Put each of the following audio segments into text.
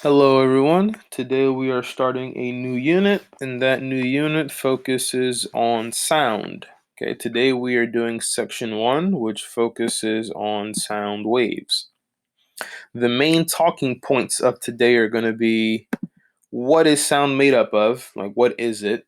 Hello, everyone. Today we are starting a new unit, and that new unit focuses on sound. Okay, today we are doing section one, which focuses on sound waves. The main talking points of today are going to be what is sound made up of? Like, what is it?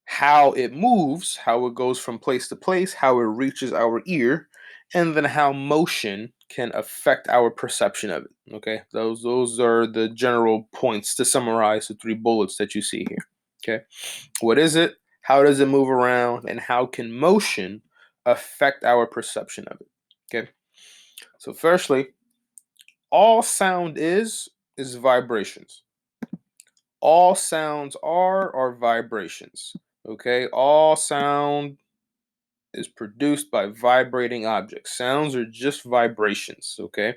How it moves, how it goes from place to place, how it reaches our ear, and then how motion can affect our perception of it. Okay, those are the general points to summarize the three bullets that you see here. Okay, what is it? How does it move around? And how can motion affect our perception of it? Okay, so firstly, all sound is vibrations. All sounds are vibrations. Okay, all sound is produced by vibrating objects. Sounds are just vibrations, okay?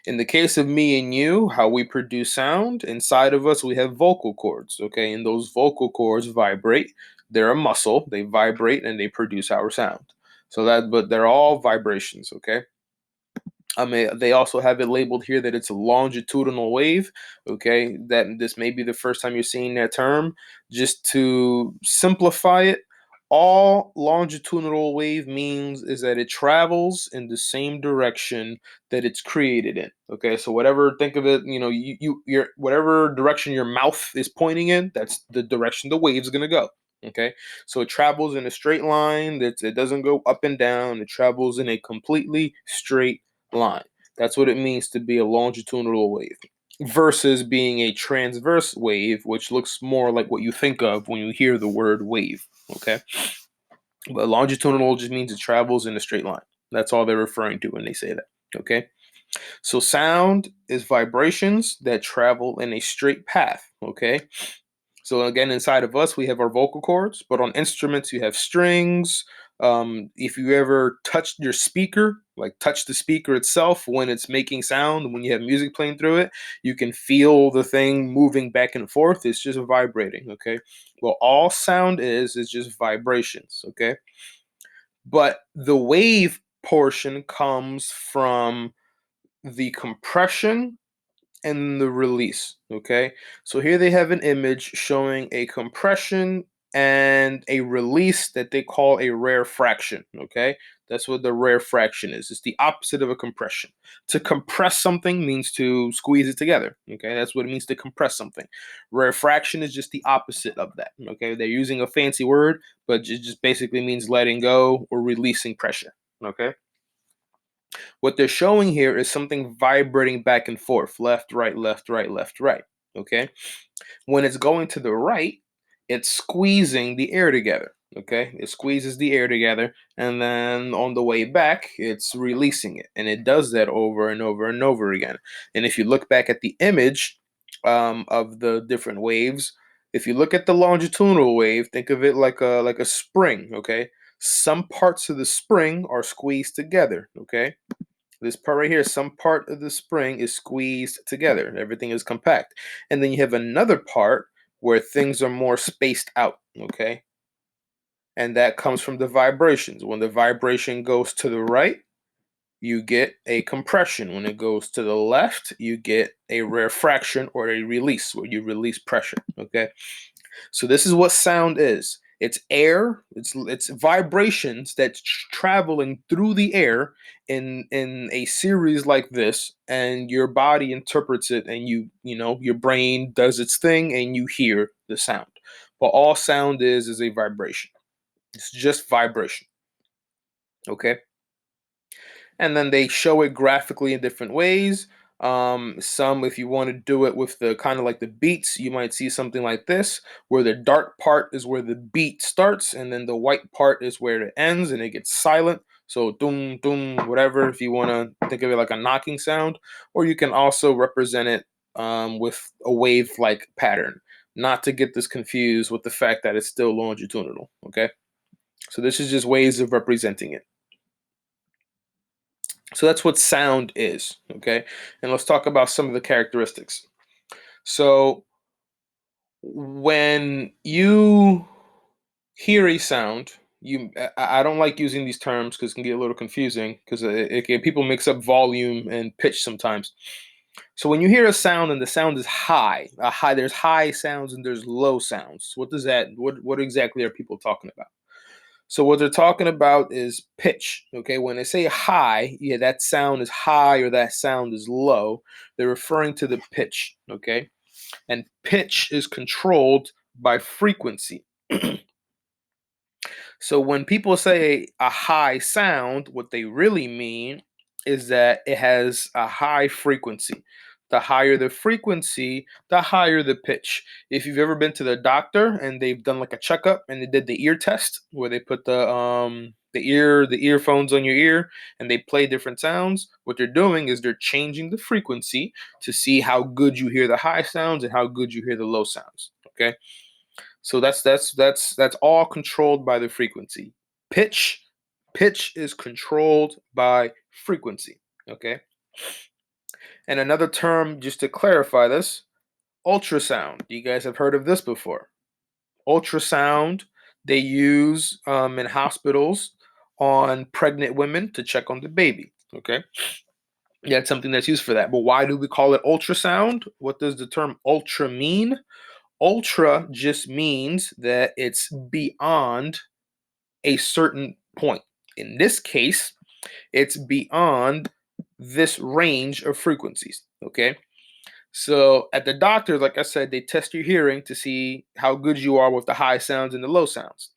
In the case of me and you, how we produce sound, inside of us we have vocal cords, okay? And those vocal cords vibrate. They're a muscle, they vibrate and they produce our sound. But they're all vibrations, okay? I mean, they also have it labeled here that it's a longitudinal wave. Okay, that this may be the first time you're seeing that term. Just to simplify it, all longitudinal wave means is that it travels in the same direction that it's created in. Okay, so whatever, think of it, your whatever direction your mouth is pointing in, that's the direction the wave's gonna go. Okay, so it travels in a straight line. It doesn't go up and down. It travels in a completely straight line. That's what it means to be a longitudinal wave versus being a transverse wave, which looks more like what you think of when you hear the word wave. Okay. But longitudinal just means it travels in a straight line. That's all they're referring to when they say that. Okay. So sound is vibrations that travel in a straight path. Okay. So again, inside of us, we have our vocal cords, but on instruments, you have strings. If you ever touched your speaker, like touch the speaker itself when it's making sound, when you have music playing through it, you can feel the thing moving back and forth. It's just vibrating. Okay. Well, all sound is just vibrations. Okay. But the wave portion comes from the compression and the release. Okay, so here they have an image showing a compression and a release that they call a rarefaction. Okay, that's what the rarefaction is. It's the opposite of a compression. To compress something means to squeeze it together. Okay, that's what it means to compress something. Rarefaction is just the opposite of that. Okay, they're using a fancy word, but it just basically means letting go or releasing pressure. Okay. What they're showing here is something vibrating back and forth, left, right, left, right, left, right. Okay. When it's going to the right, it's squeezing the air together. Okay. It squeezes the air together. And then on the way back, it's releasing it. And it does that over and over and over again. And if you look back at the image of the different waves, if you look at the longitudinal wave, think of it like a spring. Okay. Some parts of the spring are squeezed together. Okay, this part right here, some part of the spring is squeezed together. Everything is compact. And then you have another part where things are more spaced out, okay? And that comes from the vibrations. When the vibration goes to the right, you get a compression. When it goes to the left, you get a rarefaction or a release where you release pressure, okay? So this is what sound is. It's air. It's vibrations that's traveling through the air in a series like this, and your body interprets it, and your brain does its thing, and you hear the sound. But all sound is a vibration. It's just vibration. Okay. And then they show it graphically in different ways. Some, if you want to do it with the kind of like the beats, you might see something like this, where the dark part is where the beat starts, and then the white part is where it ends, and it gets silent. So doom, doom, whatever, if you want to think of it like a knocking sound, or you can also represent it with a wave-like pattern, not to get this confused with the fact that it's still longitudinal. Okay, so this is just ways of representing it. So that's what sound is, okay? And let's talk about some of the characteristics. So when you hear a sound, I don't like using these terms because it can get a little confusing because people mix up volume and pitch sometimes. So when you hear a sound and the sound is high, there's high sounds and there's low sounds. What exactly are people talking about? So what they're talking about is pitch. Okay, when they say high, yeah, that sound is high or that sound is low. They're referring to the pitch. Okay, and pitch is controlled by frequency. So when people say a high sound, what they really mean is that it has a high frequency. The higher the frequency, the higher the pitch. If you've ever been to the doctor and they've done like a checkup and they did the ear test where they put the earphones on your ear and they play different sounds, what they're doing is they're changing the frequency to see how good you hear the high sounds and how good you hear the low sounds. Okay? So that's all controlled by the frequency. Pitch, pitch is controlled by frequency. Okay. And another term, just to clarify this, ultrasound. You guys have heard of this before. Ultrasound they use in hospitals on pregnant women to check on the baby. Okay. Yeah, it's something that's used for that. But why do we call it ultrasound? What does the term ultra mean? Ultra just means that it's beyond a certain point. In this case, it's beyond this range of frequencies. Okay. So at the doctor, like I said, they test your hearing to see how good you are with the high sounds and the low sounds.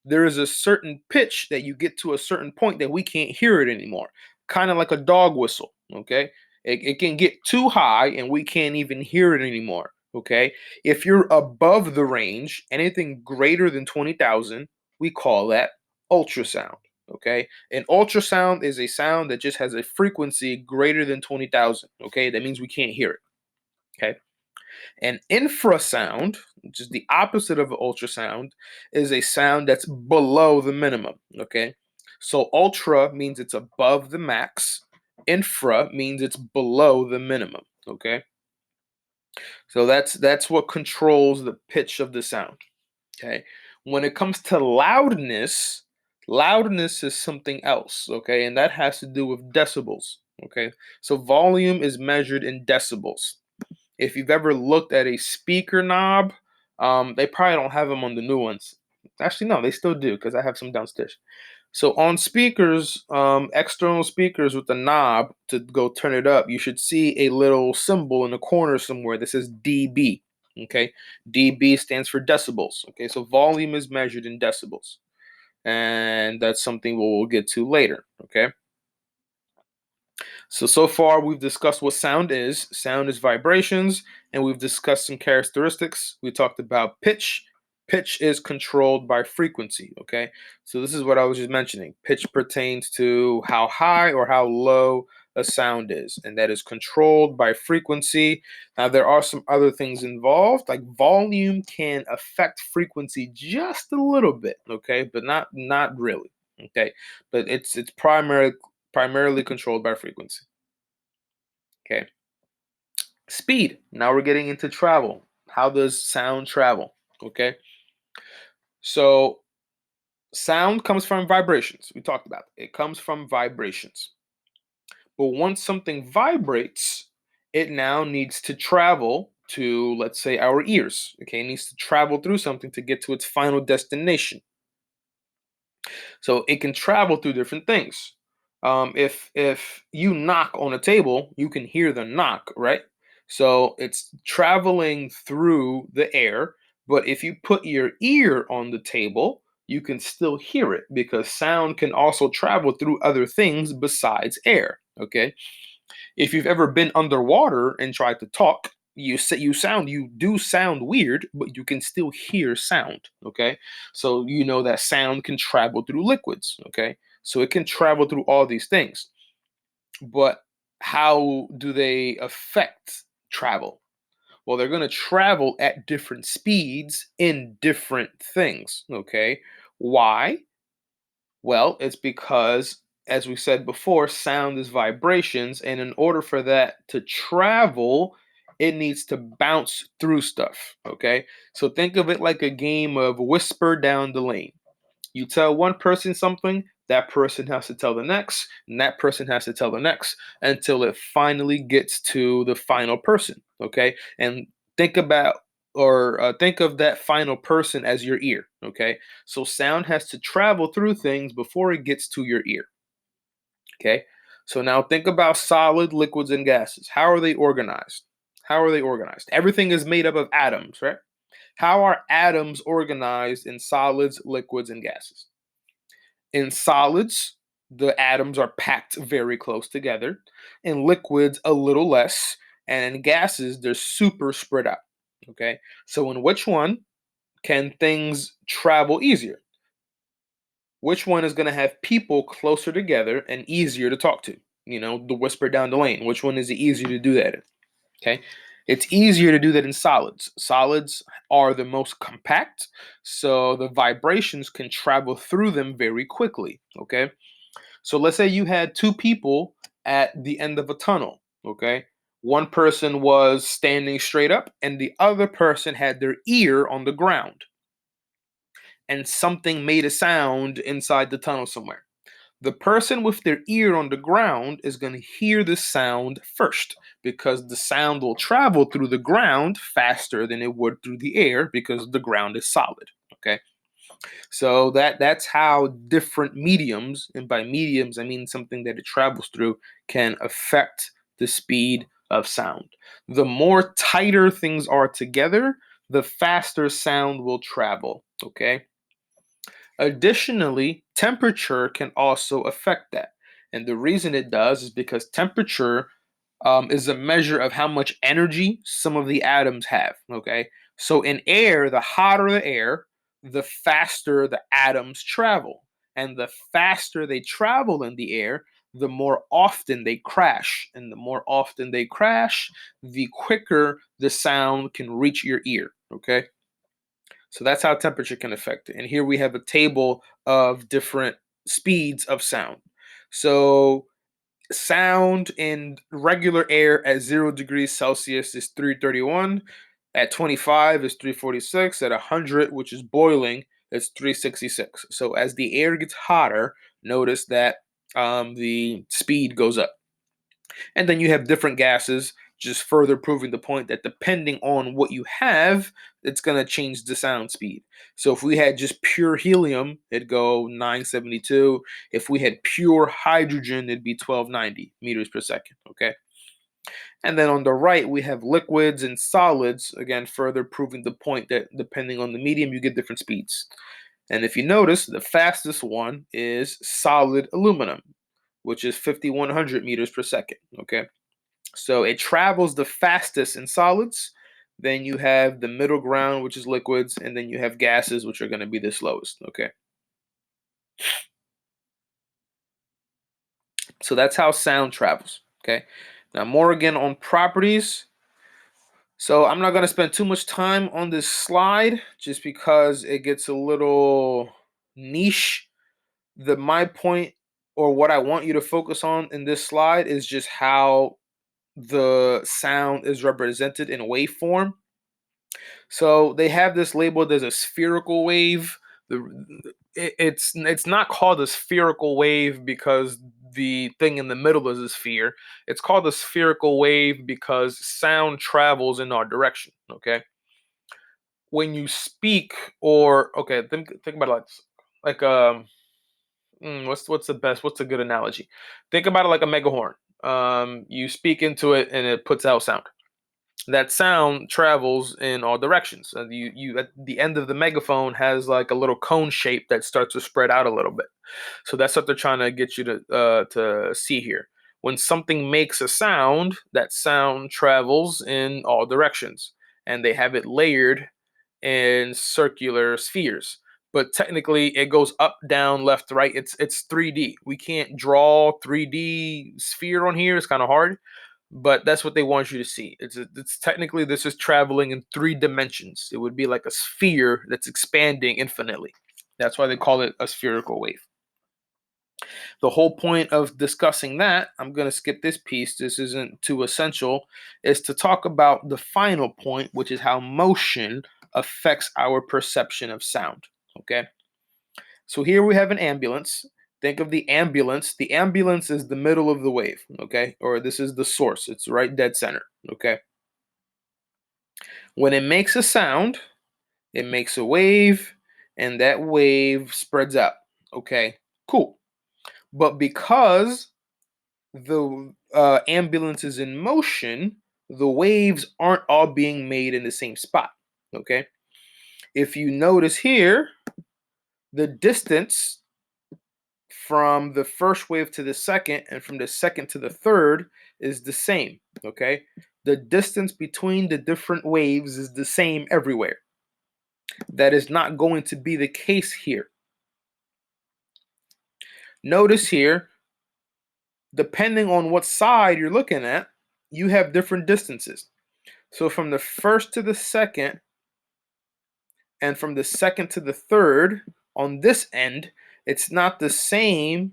There is a certain pitch that you get to a certain point that we can't hear it anymore. Kind of like a dog whistle. Okay. It can get too high and we can't even hear it anymore. Okay. If you're above the range, anything greater than 20,000, we call that ultrasound. Okay. An ultrasound is a sound that just has a frequency greater than 20,000. Okay. That means we can't hear it. Okay. An infrasound, which is the opposite of an ultrasound, is a sound that's below the minimum. Okay. So ultra means it's above the max. Infra means it's below the minimum. Okay. So that's what controls the pitch of the sound. Okay. When it comes to loudness, loudness is something else. Okay. And that has to do with decibels. Okay. So volume is measured in decibels. If you've ever looked at a speaker knob, they probably don't have them on the new ones. Actually, no, they still do because I have some downstairs. So on speakers, external speakers with the knob to go turn it up, you should see a little symbol in the corner somewhere that says dB. Okay, dB stands for decibels. Okay, so volume is measured in decibels, and that's something we'll get to later. Okay. So far we've discussed what sound is. Sound is vibrations, and we've discussed some characteristics. We talked about pitch. Pitch is controlled by frequency, okay? So this is what I was just mentioning. Pitch pertains to how high or how low a sound is, and that is controlled by frequency. Now there are some other things involved, like volume can affect frequency just a little bit, okay? But not really. Okay? But it's primarily controlled by frequency. Okay. Speed. Now we're getting into travel. How does sound travel? Okay. So sound comes from vibrations. We talked about it. It comes from vibrations. But once something vibrates, it now needs to travel to, let's say, our ears. Okay. It needs to travel through something to get to its final destination. So it can travel through different things. If you knock on a table, you can hear the knock, right? So it's traveling through the air. But if you put your ear on the table, you can still hear it because sound can also travel through other things besides air. Okay. If you've ever been underwater and tried to talk, you do sound weird, but you can still hear sound. Okay, so you know that sound can travel through liquids. Okay, so it can travel through all these things, but how do they affect travel? Well, they're going to travel at different speeds in different things. Okay, why? Well, it's because, as we said before, sound is vibrations, and in order for that to travel, it needs to bounce through stuff. Okay, so think of it like a game of whisper down the lane. You tell one person something, That person has to tell the next, and that person has to tell the next until it finally gets to the final person. Okay, and think about or think of that final person as your ear. Okay, so sound has to travel through things before it gets to your ear. Okay, so now think about solid, liquids, and gases. How are they organized? How are they organized? Everything is made up of atoms, right? How are atoms organized in solids, liquids, and gases? In solids, the atoms are packed very close together. In liquids, a little less. And in gases, they're super spread out. Okay. So, in which one can things travel easier? Which one is going to have people closer together and easier to talk to? You know, the whisper down the lane. Which one is it easier to do that in? Okay. It's easier to do that in solids. Solids are the most compact, so the vibrations can travel through them very quickly. Okay. So let's say you had two people at the end of a tunnel. Okay. One person was standing straight up, and the other person had their ear on the ground, and something made a sound inside the tunnel somewhere. The person with their ear on the ground is going to hear the sound first because the sound will travel through the ground faster than it would through the air because the ground is solid. Okay. So that's how different mediums, and by mediums I mean something that it travels through, can affect the speed of sound. The more tighter things are together, the faster sound will travel. Okay. Additionally, temperature can also affect that. And the reason it does is because temperature is a measure of how much energy some of the atoms have. Okay. So in air, the hotter the air, the faster the atoms travel. And the faster they travel in the air, the more often they crash. And the more often they crash, the quicker the sound can reach your ear. Okay. So that's how temperature can affect it. And here we have a table of different speeds of sound. So sound in regular air at 0 degrees Celsius is 331. At 25 is 346. At 100, which is boiling, it's 366. So as the air gets hotter, notice that the speed goes up. And then you have different gases, just further proving the point that depending on what you have, it's going to change the sound speed. So if we had just pure helium, it'd go 972. If we had pure hydrogen, it'd be 1290 meters per second. Okay. And then on the right, we have liquids and solids, again, further proving the point that depending on the medium, you get different speeds. And if you notice, the fastest one is solid aluminum, which is 5,100 meters per second. Okay. So it travels the fastest in solids. Then you have the middle ground, which is liquids, and then you have gases, which are going to be the slowest. Okay. So that's how sound travels. Okay. Now, more again on properties. So I'm not going to spend too much time on this slide just because it gets a little niche. My point, or what I want you to focus on in this slide, is just how the sound is represented in waveform. So they have this labeled as a spherical wave. It's not called a spherical wave because the thing in the middle is a sphere. It's called a spherical wave because sound travels in our direction. Okay. When you speak, or okay, think about it what's the best? What's a good analogy? Think about it like a megahorn. You speak into it and it puts out sound. That sound travels in all directions. And you at the end of the megaphone has like a little cone shape that starts to spread out a little bit. So that's what they're trying to get you to see here. When something makes a sound, that sound travels in all directions, and they have it layered in circular spheres. But technically, it goes up, down, left, right. It's 3D. We can't draw 3D sphere on here. It's kind of hard, but that's what they want you to see. It's technically, this is traveling in 3 dimensions. It would be like a sphere that's expanding infinitely. That's why they call it a spherical wave. The whole point of discussing that, I'm going to skip this piece, this isn't too essential, is to talk about the final point, which is how motion affects our perception of sound. Okay. So here we have an ambulance. Think of the ambulance. The ambulance is the middle of the wave, okay? Or this is the source. It's right dead center, okay? When it makes a sound, it makes a wave, and that wave spreads out, okay? Cool. But because the ambulance is in motion, the waves aren't all being made in the same spot, okay? If you notice here, the distance from the first wave to the second and from the second to the third is the same, okay? The distance between the different waves is the same everywhere. That is not going to be the case here. Notice here, depending on what side you're looking at, you have different distances. So from the first to the second and from the second to the third on this end, it's not the same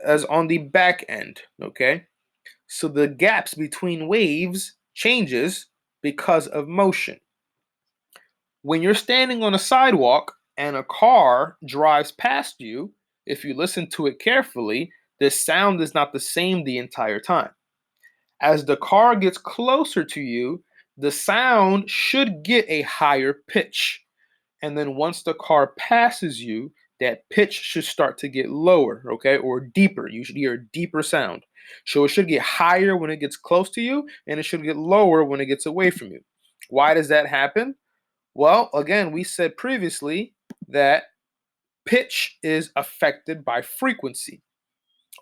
as on the back end, okay? So the gaps between waves changes because of motion. When you're standing on a sidewalk and a car drives past you, if you listen to it carefully, the sound is not the same the entire time. As the car gets closer to you, the sound should get a higher pitch. And then once the car passes you, that pitch should start to get lower, okay, or deeper. You should hear a deeper sound. So it should get higher when it gets close to you, and it should get lower when it gets away from you. Why does that happen? Well, again, we said previously that pitch is affected by frequency.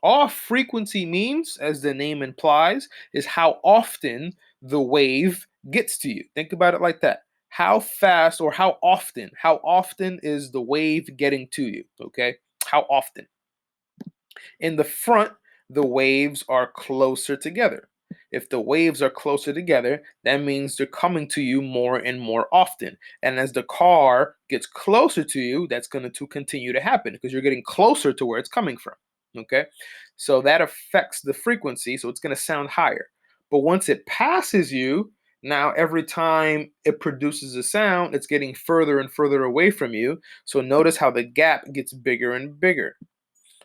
All frequency means, as the name implies, is how often the wave gets to you. Think about it like that. How fast or how often? How often is the wave getting to you? Okay? How often? In the front, the waves are closer together. If the waves are closer together, that means they're coming to you more and more often. And as the car gets closer to you, that's going to continue to happen because you're getting closer to where it's coming from. Okay? So that affects the frequency, so it's going to sound higher. But once it passes you, now every time it produces a sound, it's getting further and further away from you. So notice how the gap gets bigger and bigger.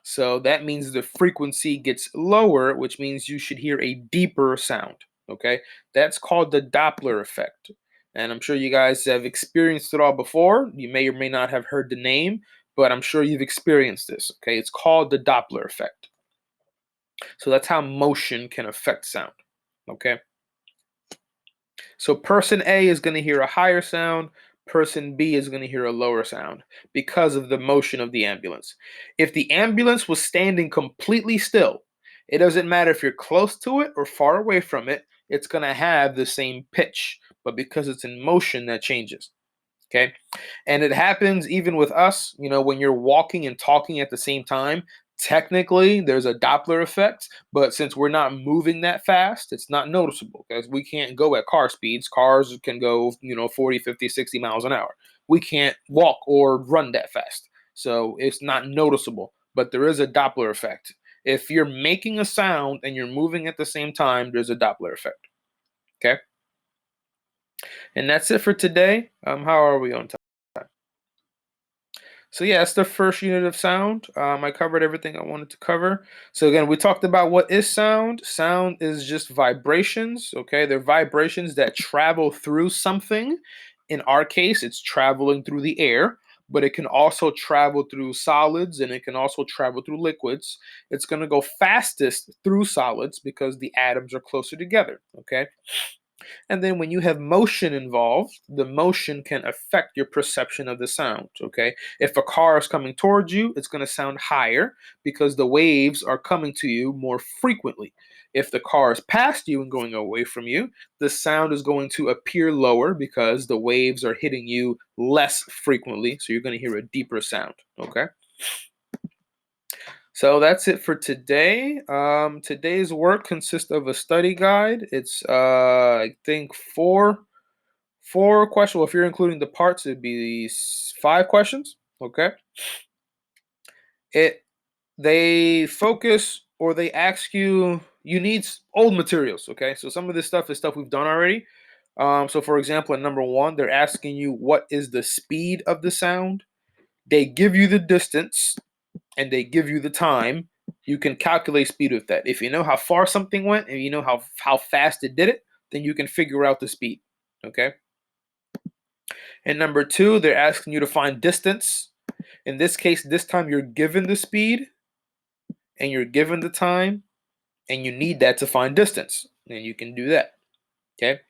So that means the frequency gets lower, which means you should hear a deeper sound. Okay, that's called the Doppler effect. And I'm sure you guys have experienced it all before. You may or may not have heard the name, but I'm sure you've experienced this. Okay, it's called the Doppler effect. So that's how motion can affect sound. Okay, so person A is going to hear a higher sound, person B is going to hear a lower sound because of the motion of the ambulance. If the ambulance was standing completely still, it doesn't matter if you're close to it or far away from it, it's going to have the same pitch. But because it's in motion, that changes. Okay. And it happens even with us, when you're walking and talking at the same time. Technically, there's a Doppler effect, but since we're not moving that fast, it's not noticeable because we can't go at car speeds. Cars can go, 40, 50, 60 miles an hour. We can't walk or run that fast. So it's not noticeable, but there is a Doppler effect. If you're making a sound and you're moving at the same time, there's a Doppler effect. Okay. And that's it for today. How are we on time? So yeah, it's the first unit of sound. I covered everything I wanted to cover. So again, we talked about what is sound. Sound is just vibrations, okay? They're vibrations that travel through something. In our case, it's traveling through the air, but it can also travel through solids and it can also travel through liquids. It's going to go fastest through solids because the atoms are closer together, okay? And then when you have motion involved, the motion can affect your perception of the sound. Okay. If a car is coming towards you, it's going to sound higher because the waves are coming to you more frequently. If the car is past you and going away from you, the sound is going to appear lower because the waves are hitting you less frequently. So you're going to hear a deeper sound. Okay. So that's it for today. Today's work consists of a study guide. It's I think four questions. Well, if you're including the parts, it'd be 5 questions. Okay. It they focus or they ask you. You need old materials. Okay, so some of this stuff is stuff we've done already. So for example, in number 1, they're asking you what is the speed of the sound. They give you the distance, and they give you the time, you can calculate speed with that. If you know how far something went and you know how fast it did it, then you can figure out the speed. Okay. And number two, they're asking you to find distance. In this case, this time you're given the speed and you're given the time, and you need that to find distance. And you can do that. Okay.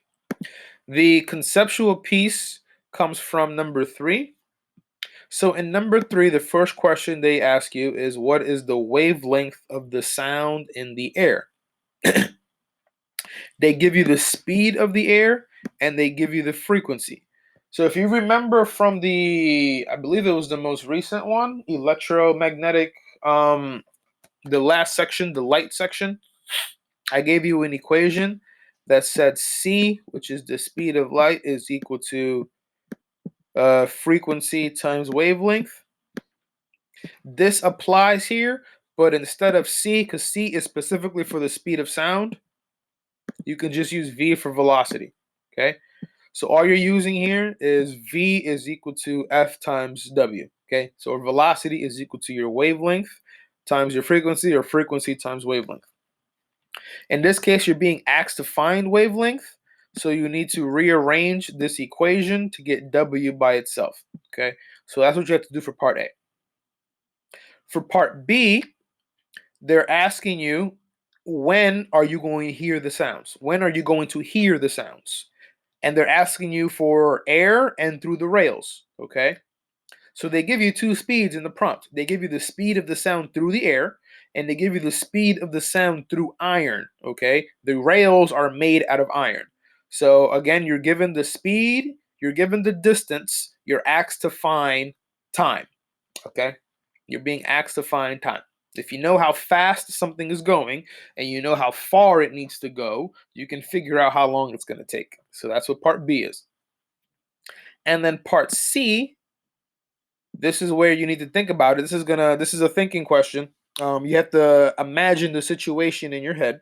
The conceptual piece comes from number three. So in number three, the first question they ask you is, what is the wavelength of the sound in the air? They give you the speed of the air and they give you the frequency. So if you remember from I believe it was the most recent one, electromagnetic, the last section, the light section, I gave you an equation that said C, which is the speed of light, is equal to frequency times wavelength. This applies here, but instead of C, because C is specifically for the speed of sound, you can just use V for velocity. Okay, so all you're using here is V is equal to F times W. Okay, so velocity is equal to your wavelength times your frequency, or frequency times wavelength. In this case, you're being asked to find wavelength, so you need to rearrange this equation to get W by itself. Okay, so that's what you have to do for part A. For part B, they're asking you, when are you going to hear the sounds? When are you going to hear the sounds? And they're asking you for air and through the rails. Okay, so they give you two speeds in the prompt. They give you the speed of the sound through the air, and they give you the speed of the sound through iron. Okay, the rails are made out of iron. So again, you're given the speed, you're given the distance, you're asked to find time. Okay, you're being asked to find time. If you know how fast something is going and you know how far it needs to go, you can figure out how long it's going to take. So that's what part B is. And then part C, this is where you need to think about it. This is a thinking question. You have to imagine the situation in your head.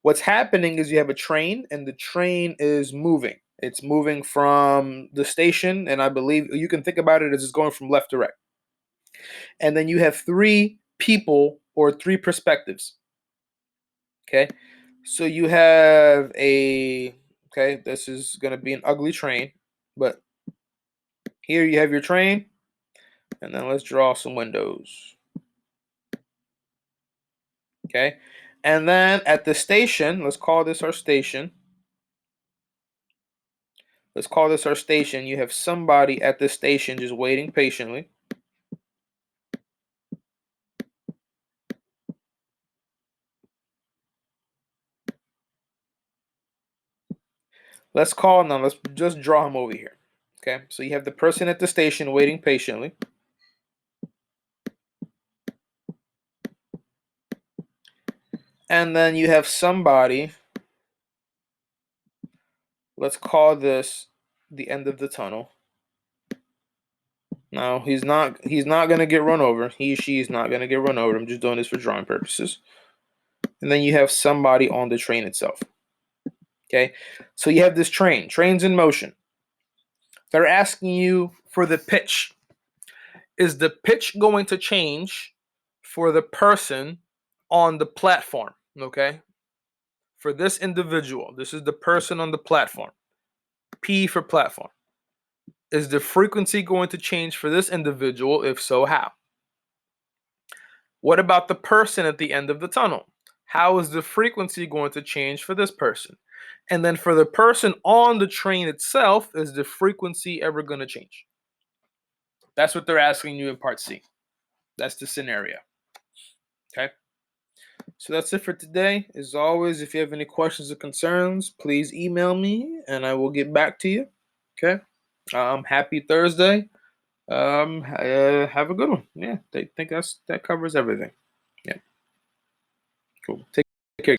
What's happening is you have a train, and the train is moving. It's moving from the station, and I believe you can think about it as it's going from left to right. And then you have three people or three perspectives. Okay, so you have okay, this is going to be an ugly train, but here you have your train, and then let's draw some windows. Okay, and then at the station, let's call this our station. Let's call this our station. You have somebody at the station just waiting patiently. Let's just draw him over here. Okay, so you have the person at the station waiting patiently. And then you have somebody, let's call this the end of the tunnel. Now he's not gonna get run over. She is not gonna get run over. I'm just doing this for drawing purposes. And then you have somebody on the train itself. Okay, so you have this train's in motion. They're asking you for the pitch. Is the pitch going to change for the person on the platform? Okay, for this individual, this is the person on the platform. P for platform. Is the frequency going to change for this individual? If so, how? What about the person at the end of the tunnel? How is the frequency going to change for this person? And then for the person on the train itself, is the frequency ever going to change? That's what they're asking you in part C. That's the scenario. Okay. So that's it for today. As always, if you have any questions or concerns, please email me and I will get back to you. Okay. Happy Thursday. Have a good one. Yeah, I think that covers everything. Yeah. Cool. Take care.